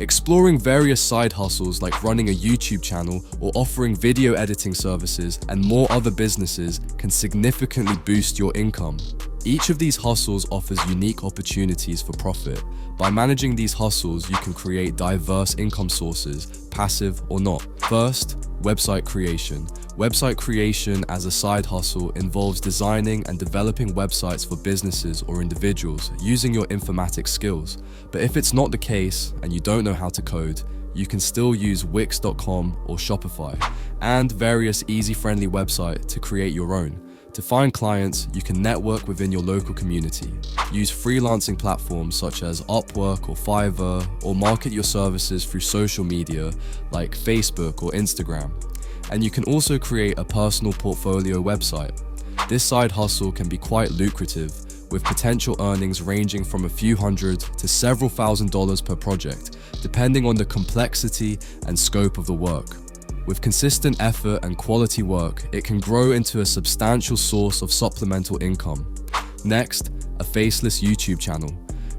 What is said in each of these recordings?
Exploring various side hustles like running a YouTube channel or offering video editing services and more other businesses can significantly boost your income. Each of these hustles offers unique opportunities for profit. By managing these hustles, you can create diverse income sources, passive or not. First, website creation. Website creation as a side hustle involves designing and developing websites for businesses or individuals using your informatics skills. But if it's not the case and you don't know how to code, you can still use Wix.com or Shopify and various easy-friendly websites to create your own. To find clients, you can network within your local community, use freelancing platforms such as Upwork or Fiverr, or market your services through social media like Facebook or Instagram. And you can also create a personal portfolio website. This side hustle can be quite lucrative, with potential earnings ranging from a few hundred to several $1,000s per project, depending on the complexity and scope of the work. With consistent effort and quality work, it can grow into a substantial source of supplemental income. Next, a faceless YouTube channel.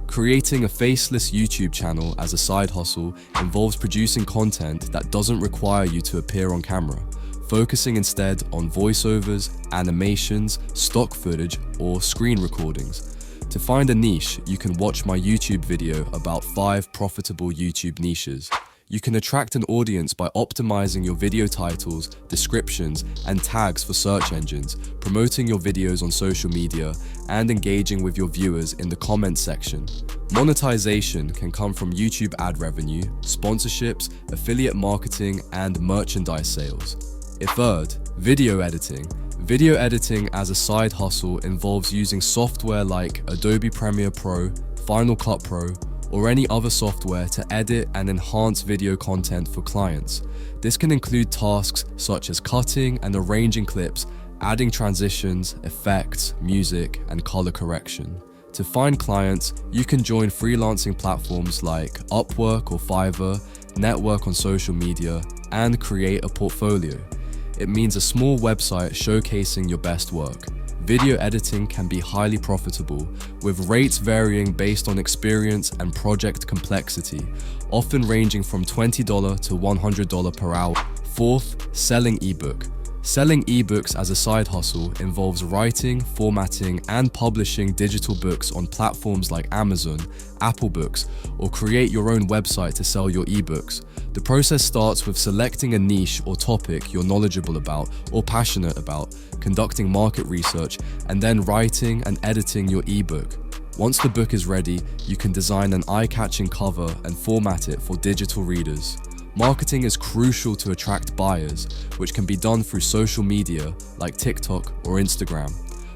Creating a faceless YouTube channel as a side hustle involves producing content that doesn't require you to appear on camera, focusing instead on voiceovers, animations, stock footage, or screen recordings. To find a niche, you can watch my YouTube video about 5 profitable YouTube niches. You can attract an audience by optimizing your video titles, descriptions, and tags for search engines, promoting your videos on social media, and engaging with your viewers in the comments section. Monetization can come from YouTube ad revenue, sponsorships, affiliate marketing, and merchandise sales. Third, video editing. Video editing as a side hustle involves using software like Adobe Premiere Pro, Final Cut Pro, or any other software to edit and enhance video content for clients. This can include tasks such as cutting and arranging clips, adding transitions, effects, music, and color correction. To find clients, you can join freelancing platforms like Upwork or Fiverr, network on social media, and create a portfolio. It means a small website showcasing your best work. Video editing can be highly profitable, with rates varying based on experience and project complexity, often ranging from $20 to $100 per hour. Fourth, selling ebook. Selling ebooks as a side hustle involves writing, formatting, and publishing digital books on platforms like Amazon, Apple Books, or create your own website to sell your ebooks. The process starts with selecting a niche or topic you're knowledgeable about or passionate about, conducting market research, and then writing and editing your ebook. Once the book is ready, you can design an eye-catching cover and format it for digital readers. Marketing is crucial to attract buyers, which can be done through social media like TikTok or Instagram.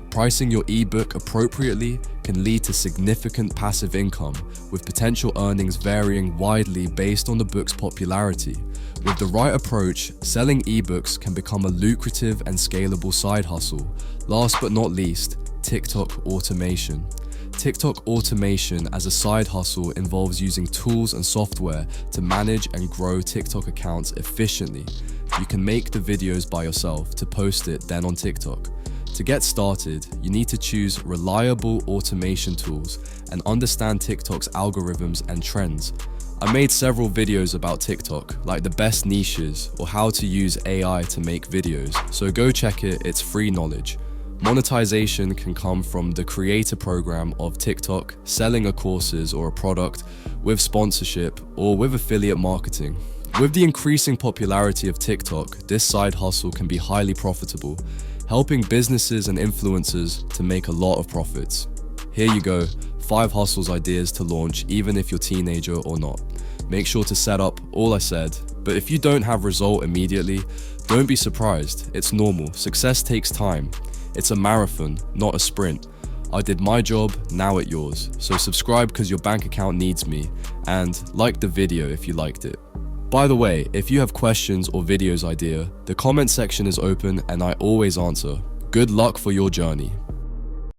Pricing your ebook appropriately can lead to significant passive income, with potential earnings varying widely based on the book's popularity. With the right approach, selling ebooks can become a lucrative and scalable side hustle. Last but not least, TikTok automation. TikTok automation as a side hustle involves using tools and software to manage and grow TikTok accounts efficiently. You can make the videos by yourself to post it then on TikTok. To get started, you need to choose reliable automation tools and understand TikTok's algorithms and trends. I made several videos about TikTok, like the best niches or how to use AI to make videos, so go check it, it's free knowledge. Monetization can come from the creator program of TikTok, selling a courses or a product, with sponsorship, or with affiliate marketing. With the increasing popularity of TikTok, this side hustle can be highly profitable, helping businesses and influencers to make a lot of profits. Here you go, 5 hustles ideas to launch even if you're a teenager or not. Make sure to set up all I said, but if you don't have result immediately, don't be surprised, it's normal, success takes time. It's a marathon, not a sprint. I did my job, now it's yours. So subscribe because your bank account needs me, and like the video if you liked it. By the way, if you have questions or videos idea, the comment section is open and I always answer. Good luck for your journey.